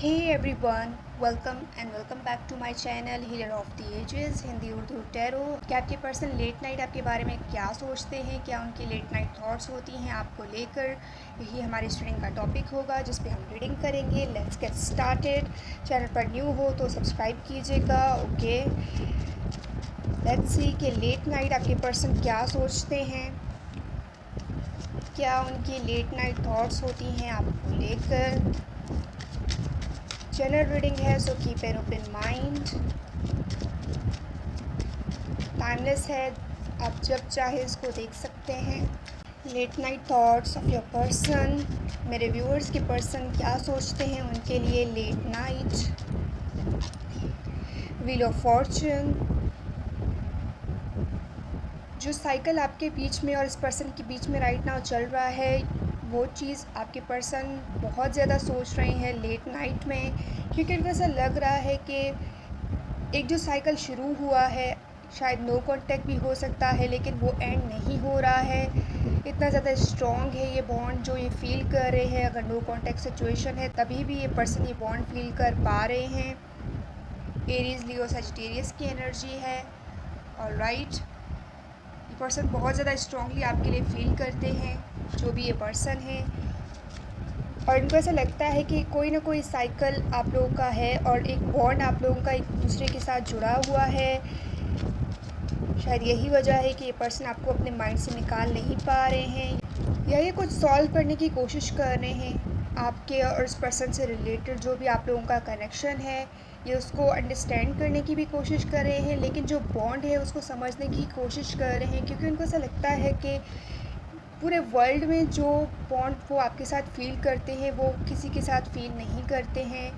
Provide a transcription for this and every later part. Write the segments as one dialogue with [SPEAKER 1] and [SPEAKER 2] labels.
[SPEAKER 1] Hey everyone, welcome back to my channel Healer of the Ages Hindi Urdu tarot. क्या आपके person late night आपके बारे में क्या सोचते हैं, क्या उनकी लेट नाइट थॉट्स होती हैं आपको लेकर, यही हमारी रीडिंग का टॉपिक होगा जिस पे हम रीडिंग करेंगे। Let's get started. चैनल पर न्यू हो तो सब्सक्राइब कीजिएगा। ओके, लेट्स सी कि लेट नाइट आपके पर्सन क्या सोचते हैं, क्या उनकी लेट नाइट थॉट्स होती हैं आपको लेकर। जनरल रीडिंग है so keep an open mind. Timeless है, आप जब चाहे इसको देख सकते हैं। Late night thoughts of your person, मेरे व्यूअर्स के पर्सन क्या सोचते हैं उनके लिए late night. Wheel of fortune, जो साइकिल आपके बीच में और इस पर्सन के बीच में राइट नाउ चल रहा है, वो चीज़ आपके पर्सन बहुत ज़्यादा सोच रहे हैं लेट नाइट में, क्योंकि उनको ऐसा लग रहा है कि एक जो साइकिल शुरू हुआ है, शायद नो कांटेक्ट भी हो सकता है, लेकिन वो एंड नहीं हो रहा है। इतना ज़्यादा स्ट्रॉन्ग है ये बॉन्ड जो ये फील कर रहे हैं। अगर नो कांटेक्ट सिचुएशन है तभी भी ये पर्सन ये बॉन्ड फील कर पा रहे हैं। एरीज, लियो, सजिटेरियस की एनर्जी है। और राइट, ये पर्सन बहुत ज़्यादा स्ट्रॉन्गली आपके लिए फील करते हैं, जो भी ये पर्सन है। और इनको ऐसा लगता है कि कोई ना कोई साइकिल आप लोगों का है और एक बॉन्ड आप लोगों का एक दूसरे के साथ जुड़ा हुआ है। शायद यही वजह है कि ये पर्सन आपको अपने माइंड से निकाल नहीं पा रहे हैं, या ये कुछ सॉल्व करने की कोशिश कर रहे हैं आपके और इस पर्सन से रिलेटेड जो भी आप लोगों का कनेक्शन है। ये उसको अंडरस्टैंड करने की भी कोशिश कर रहे हैं, लेकिन जो बॉन्ड है उसको समझने की कोशिश कर रहे हैं, क्योंकि उनको ऐसा लगता है कि पूरे वर्ल्ड में जो बॉन्ड वो आपके साथ फील करते हैं वो किसी के साथ फील नहीं करते हैं।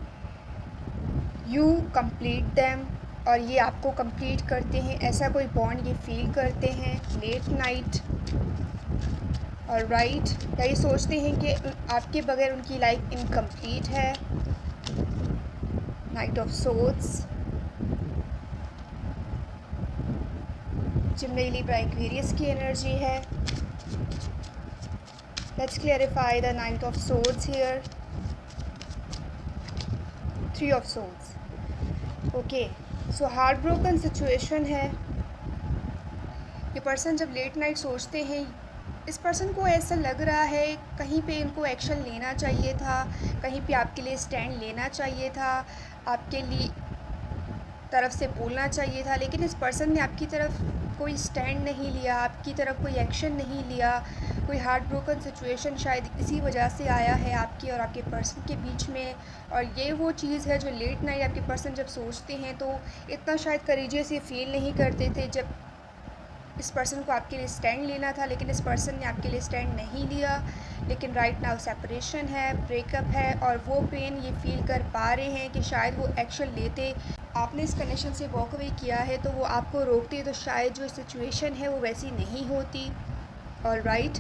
[SPEAKER 1] यू कंप्लीट दैम, और ये आपको कंप्लीट करते हैं, ऐसा कोई बॉन्ड ये फील करते हैं लेट नाइट। और राइट, या ये सोचते हैं कि आपके बगैर उनकी लाइफ इनकम्प्लीट है। Night of swords, Jimny, Libra, Aquarius की एनर्जी है। Let's clarify the night of swords here. Three of swords. Okay, so heart broken situation है। ये पर्सन जब लेट नाइट सोचते हैं, इस पर्सन को ऐसा लग रहा है कहीं पे इनको एक्शन लेना चाहिए था, कहीं पे आपके लिए स्टैंड लेना चाहिए था, आपके लिए तरफ से बोलना चाहिए था, लेकिन इस पर्सन ने आपकी तरफ कोई स्टैंड नहीं लिया, आपकी तरफ कोई एक्शन नहीं लिया। कोई हार्ट ब्रोकन सिचुएशन शायद इसी वजह से आया है आपके और आपके पर्सन के बीच में। और ये वो चीज़ है जो लेट नाइट आपके पर्सन जब सोचते हैं तो इतना शायद करेजियस ये फील नहीं करते थे जब इस पर्सन को आपके लिए स्टैंड लेना था, लेकिन इस पर्सन ने आपके लिए स्टैंड नहीं लिया। लेकिन राइट नाउ सेपरेशन है, ब्रेकअप है, और वो पेन ये फील कर पा रहे हैं कि शायद वो एक्शन लेते, आपने इस कनेक्शन से वॉक अवे किया है तो वो आपको रोकते तो शायद जो सिचुएशन है वो वैसी नहीं होती। और राइट,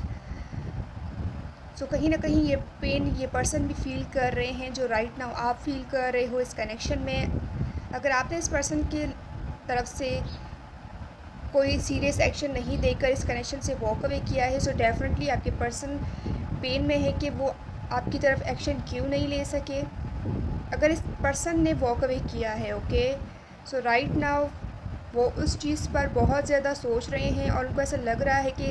[SPEAKER 1] सो कहीं ना कहीं ये पेन ये पर्सन भी फील कर रहे हैं जो राइट नाउ आप फील कर रहे हो इस कनेक्शन में। अगर आपने इस पर्सन के तरफ से कोई सीरियस एक्शन नहीं देकर इस कनेक्शन से वॉक अवे किया है, सो डेफिनेटली आपके पर्सन पेन में है कि वो आपकी तरफ एक्शन क्यों नहीं ले सके। अगर इस पर्सन ने वॉक अवे किया है, ओके, सो राइट नाउ वो उस चीज़ पर बहुत ज़्यादा सोच रहे हैं और उनको ऐसा लग रहा है कि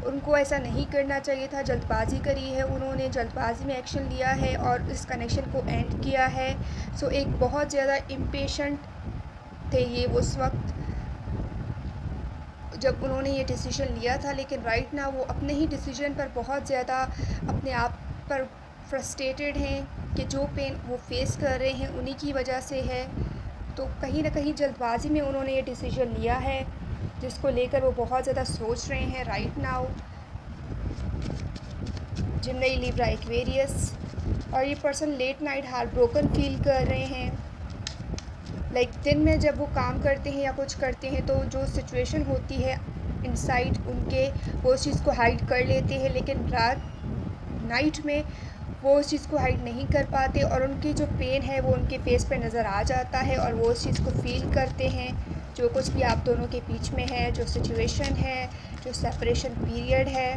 [SPEAKER 1] उनको ऐसा नहीं करना चाहिए था, जल्दबाजी करी है उन्होंने, जल्दबाजी में एक्शन लिया है और इस कनेक्शन को एंड किया है। सो एक बहुत ज़्यादा इम्पेशेंट थे ये उस वक्त जब उन्होंने ये डिसीजन लिया था, लेकिन राइट ना वो अपने ही डिसीजन पर बहुत ज़्यादा अपने आप पर फ्रस्ट्रेटेड हैं कि जो पेन वो फेस कर रहे हैं उन्हीं की वजह से है। तो कहीं ना कहीं जल्दबाजी में उन्होंने ये डिसीजन लिया है जिसको लेकर वो बहुत ज़्यादा सोच रहे हैं right now. Gemini, Libra, Aquarius, और ये person late night heart broken feel कर रहे हैं। दिन में जब वो काम करते हैं या कुछ करते हैं तो जो सिचुएशन होती है इनसाइड उनके, वो उस चीज़ को हाइड कर लेते हैं, लेकिन रात नाइट में वो उस चीज़ को हाइड नहीं कर पाते और उनकी जो पेन है वो उनके फेस पे नज़र आ जाता है और वो उस चीज़ को फील करते हैं जो कुछ भी आप दोनों के बीच में है, जो सिचुएशन है, जो सेपरेशन पीरियड है।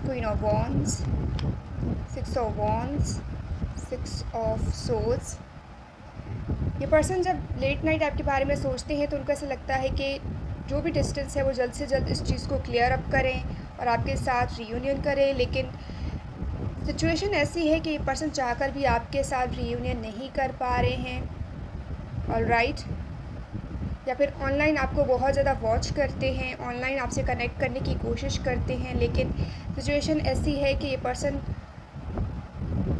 [SPEAKER 1] Queen of Wands, Six of Wands, Six of Swords। ये पर्सन जब लेट नाइट आपके बारे में सोचते हैं तो उनको ऐसा लगता है कि जो भी डिस्टेंस है वो जल्द से जल्द इस चीज़ को क्लियर अप करें और आपके साथ रीयूनियन करें, लेकिन सिचुएशन ऐसी है कि ये पर्सन चाहकर भी आपके साथ रीयूनियन नहीं कर पा रहे हैं। ऑलराइट, या फिर ऑनलाइन आपको बहुत ज़्यादा वॉच करते हैं, ऑनलाइन आपसे कनेक्ट करने की कोशिश करते हैं, लेकिन सिचुएशन ऐसी है कि ये पर्सन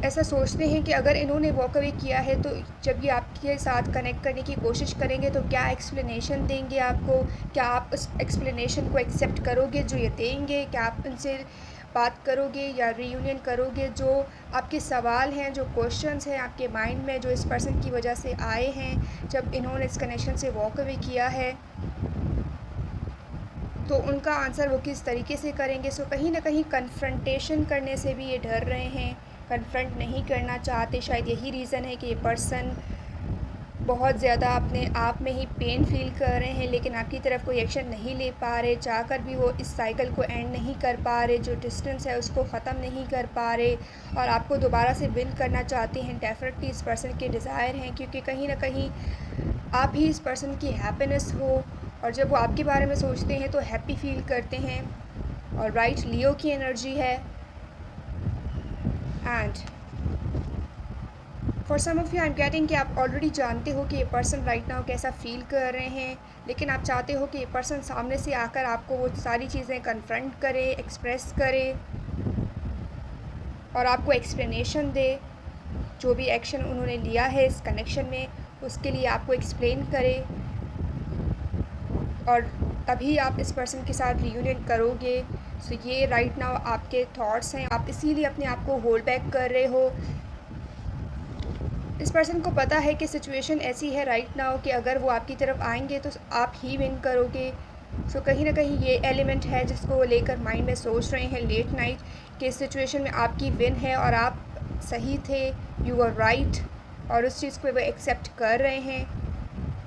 [SPEAKER 1] ऐसा सोचते हैं कि अगर इन्होंने वॉक अवे किया है तो जब ये आपके साथ कनेक्ट करने की कोशिश करेंगे तो क्या एक्सप्लेनेशन देंगे आपको, क्या आप उस एक्सप्लेनेशन को एक्सेप्ट करोगे जो ये देंगे, क्या आप उनसे बात करोगे या रीयूनियन करोगे। जो आपके सवाल हैं, जो क्वेश्चंस हैं आपके माइंड में, जो इस पर्सन की वजह से आए हैं जब इन्होंने इस कनेक्शन से वॉक अवे किया है, तो उनका आंसर वो किस तरीके से करेंगे। सो कहीं ना कहीं कन्फ्रंटेशन करने से भी ये डर रहे हैं, कन्फ्रंट नहीं करना चाहते। शायद यही रीज़न है कि ये पर्सन बहुत ज़्यादा अपने आप में ही पेन फील कर रहे हैं, लेकिन आपकी तरफ कोई एक्शन नहीं ले पा रहे, चाहकर भी वो इस साइकिल को एंड नहीं कर पा रहे, जो डिस्टेंस है उसको ख़त्म नहीं कर पा रहे और आपको दोबारा से विन करना चाहते हैं। डेफिनेटली इस पर्सन के डिज़ायर हैं, क्योंकि कहीं ना कहीं आप ही इस पर्सन की हैप्पीनेस हो और जब वो आपके बारे में सोचते हैं तो हैप्पी फील करते हैं। और राइट, लियो की एनर्जी है। And for some of you I am getting कि आप ऑलरेडी जानते हो कि ये पर्सन राइट नाउ कैसा फील कर रहे हैं, लेकिन आप चाहते हो कि ये पर्सन सामने से आकर आपको वो सारी चीज़ें कन्फ्रंट करे, एक्सप्रेस करे और आपको एक्सप्लेनेशन दे। जो भी एक्शन उन्होंने लिया है इस कनेक्शन में उसके लिए आपको एक्सप्लेन करे और तभी आप इस पर्सन के साथ रीयूनियन करोगे। सो ये राइट नाउ आपके थॉट्स हैं, आप इसीलिए अपने आप को होल्ड बैक कर रहे हो। इस पर्सन को पता है कि सिचुएशन ऐसी है राइट नाउ कि अगर वो आपकी तरफ आएंगे तो आप ही विन करोगे। सो कहीं ना कहीं ये एलिमेंट है जिसको वो लेकर माइंड में सोच रहे हैं लेट नाइट कि इस सिचुएशन में आपकी विन है और आप सही थे, यू आर राइट, और उस चीज़ को वो एक्सेप्ट कर रहे हैं,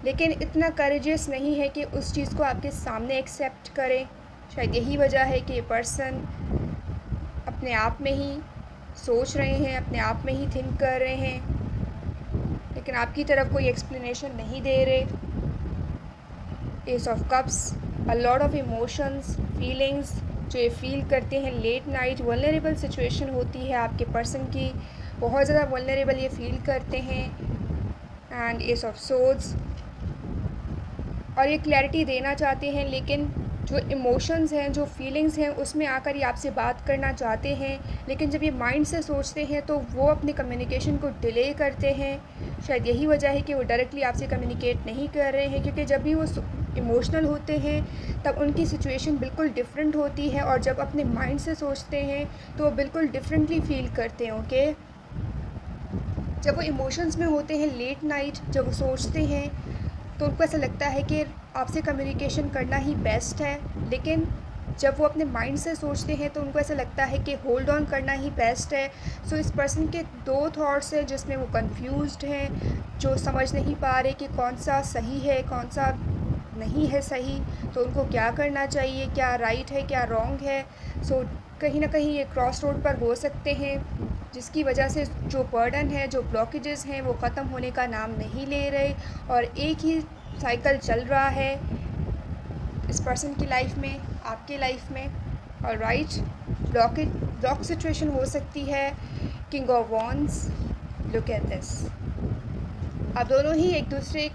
[SPEAKER 1] लेकिन इतना करेजियस नहीं है कि उस चीज़ को आपके सामने एक्सेप्ट करें। शायद यही वजह है कि ये पर्सन अपने आप में ही सोच रहे हैं, अपने आप में ही थिंक कर रहे हैं, लेकिन आपकी तरफ कोई एक्सप्लेनेशन नहीं दे रहे। S of cups, a lot of emotions, feelings जो ये फील करते हैं लेट नाइट। वल्नरेबल सिचुएशन होती है आपके पर्सन की, बहुत ज़्यादा वल्नरेबल ये फील करते हैं। एंड एस ऑफ सोर्ड्स, और ये क्लैरिटी देना चाहते हैं, लेकिन जो इमोशंस हैं, जो फीलिंग्स हैं, उसमें आकर ये आपसे बात करना चाहते हैं, लेकिन जब ये माइंड से सोचते हैं तो वो अपने कम्युनिकेशन को डिले करते हैं। शायद यही वजह है कि वो डायरेक्टली आपसे कम्युनिकेट नहीं कर रहे हैं, क्योंकि जब भी वो इमोशनल होते हैं तब उनकी सिचुएशन बिल्कुल डिफरेंट होती है और जब अपने माइंड से सोचते हैं तो वो बिल्कुल डिफरेंटली फील करते हैं। ओके, जब वो इमोशंस में होते हैं लेट नाइट, जब वो सोचते हैं तो उनको ऐसा लगता है कि आपसे कम्युनिकेशन करना ही बेस्ट है, लेकिन जब वो अपने माइंड से सोचते हैं तो उनको ऐसा लगता है कि होल्ड ऑन करना ही बेस्ट है। सो इस पर्सन के दो थॉट्स हैं जिसमें वो कंफ्यूज्ड हैं, जो समझ नहीं पा रहे कि कौन सा सही है, कौन सा नहीं है सही, तो उनको क्या करना चाहिए, क्या राइट है, क्या रॉन्ग है। सो कहीं ना कहीं ये क्रॉस रोड पर हो सकते हैं, जिसकी वजह से जो बर्डन है, जो ब्लॉकेजेस हैं, वो ख़त्म होने का नाम नहीं ले रहे और एक ही साइकिल चल रहा है इस पर्सन की लाइफ में, आपके लाइफ में। और राइट, ब्लॉक सिचुएशन हो सकती है। King of wands, look at this, आप दोनों ही एक दूसरे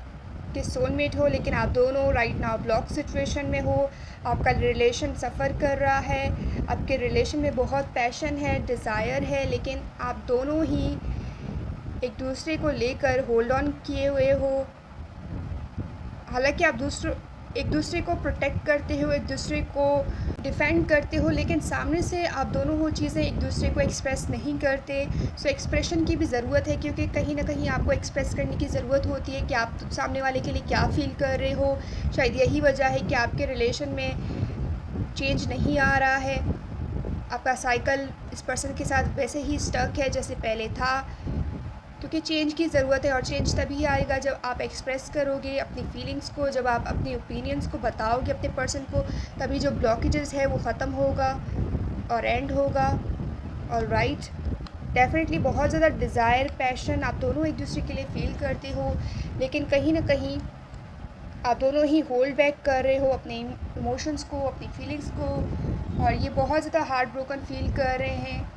[SPEAKER 1] के सोलमेट हो, लेकिन आप दोनों राइट नाउ ब्लॉक सिचुएशन में हो। आपका रिलेशन सफ़र कर रहा है, आपके रिलेशन में बहुत पैशन है, डिज़ायर है, लेकिन आप दोनों ही एक दूसरे को लेकर होल्ड ऑन किए हुए हो। हालांकि आप एक दूसरे को प्रोटेक्ट करते हो, एक दूसरे को डिफेंड करते हो, लेकिन सामने से आप दोनों वो चीज़ें एक दूसरे को एक्सप्रेस नहीं करते। सो एक्सप्रेशन की भी ज़रूरत है, क्योंकि कहीं ना कहीं आपको एक्सप्रेस करने की ज़रूरत होती है कि आप सामने वाले के लिए क्या फ़ील कर रहे हो। शायद यही वजह है कि आपके रिलेशन में चेंज नहीं आ रहा है, आपका साइकिल इस पर्सन के साथ वैसे ही स्टक है जैसे पहले था, क्योंकि चेंज की ज़रूरत है और चेंज तभी आएगा जब आप एक्सप्रेस करोगे अपनी फीलिंग्स को, जब आप अपनी ओपिनियंस को बताओगे अपने पर्सन को, तभी जो ब्लॉकेजेस है वो ख़त्म होगा और एंड होगा। और राइट, डेफिनेटली बहुत ज़्यादा डिज़ायर, पैशन आप दोनों एक दूसरे के लिए फ़ील करते हो, लेकिन कहीं ना कहीं आप दोनों ही होल्ड बैक कर रहे हो अपने इमोशंस को, अपनी फीलिंग्स को, और ये बहुत ज़्यादा हार्ट ब्रोकन फ़ील कर रहे हैं।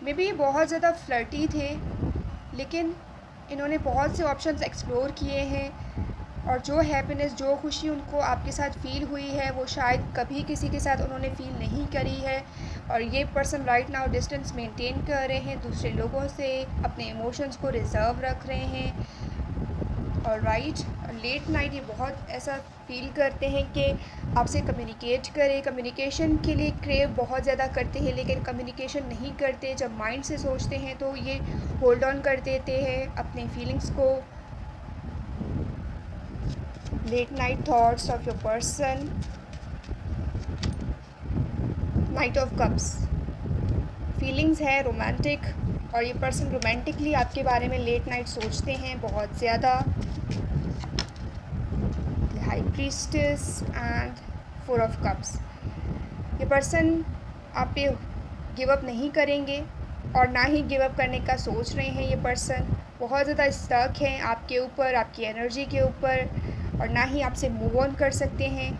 [SPEAKER 1] मे बी ये बहुत ज़्यादा फ्लर्टी थे, लेकिन इन्होंने बहुत से ऑप्शंस एक्सप्लोर किए हैं, और जो हैप्पीनेस, जो खुशी उनको आपके साथ फ़ील हुई है वो शायद कभी किसी के साथ उन्होंने फ़ील नहीं करी है। और ये person right now distance maintain कर रहे हैं दूसरे लोगों से, अपने इमोशंस को रिज़र्व रख रहे हैं। और राइट, लेट नाइट ये बहुत ऐसा फ़ील करते हैं कि आपसे कम्युनिकेट करें, कम्युनिकेशन के लिए क्रेव बहुत ज़्यादा करते हैं, लेकिन कम्युनिकेशन नहीं करते। जब माइंड से सोचते हैं तो ये होल्ड ऑन कर देते हैं अपनी फीलिंग्स को। Late night thoughts of your person, knight of cups, feelings है रोमांटिक, और ये पर्सन रोमांटिकली आपके बारे में लेट नाइट सोचते हैं बहुत ज़्यादा। High priestess and four of cups, ये पर्सन आप पे गिव अप नहीं करेंगे और ना ही गिव अप करने का सोच रहे हैं। ये पर्सन बहुत ज़्यादा स्टक हैं आपके ऊपर, आपकी एनर्जी के ऊपर, और ना ही आपसे मूव ऑन कर सकते हैं।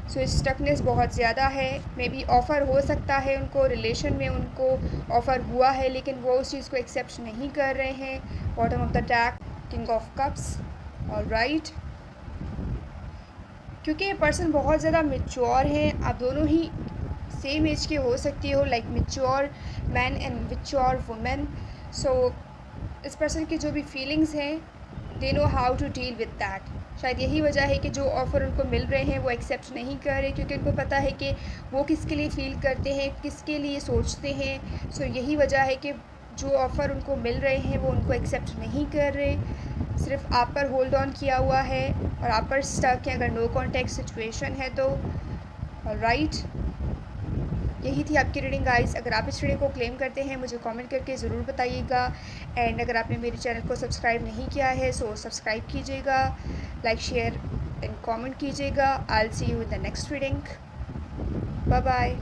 [SPEAKER 1] सो स्टकनेस बहुत ज़्यादा है। मे बी ऑफ़र हो सकता है उनको, रिलेशन में उनको ऑफ़र हुआ है, लेकिन वो उस चीज़ को एक्सेप्ट नहीं कर रहे हैं। Bottom of the deck, king of cups. और राइट, क्योंकि ये पर्सन बहुत ज़्यादा मैच्योर हैं, आप दोनों ही सेम एज के हो सकती हो, like mature man and mature women. So इस पर्सन की जो भी फीलिंग्स हैं, they know how to deal with that. शायद यही वजह है कि जो ऑफ़र उनको मिल रहे हैं वो एक्सेप्ट नहीं कर रहे, क्योंकि उनको पता है कि वो किसके लिए फ़ील करते हैं, किसके लिए सोचते हैं। सो यही वजह है कि जो ऑफ़र उनको मिल रहे हैं वो उनको एक्सेप्ट नहीं कर रहे, सिर्फ आप पर होल्ड ऑन किया हुआ है और आप पर स्टक है अगर नो कॉन्टैक्ट सिचुएशन है तो। राइट, यही थी आपकी रीडिंग गाइस। अगर आप इस रीडिंग को क्लेम करते हैं मुझे कमेंट करके ज़रूर बताइएगा। एंड अगर आपने मेरे चैनल को सब्सक्राइब नहीं किया है सो सब्सक्राइब कीजिएगा, लाइक शेयर एंड कमेंट कीजिएगा। I will see you in the next reading. Bye bye.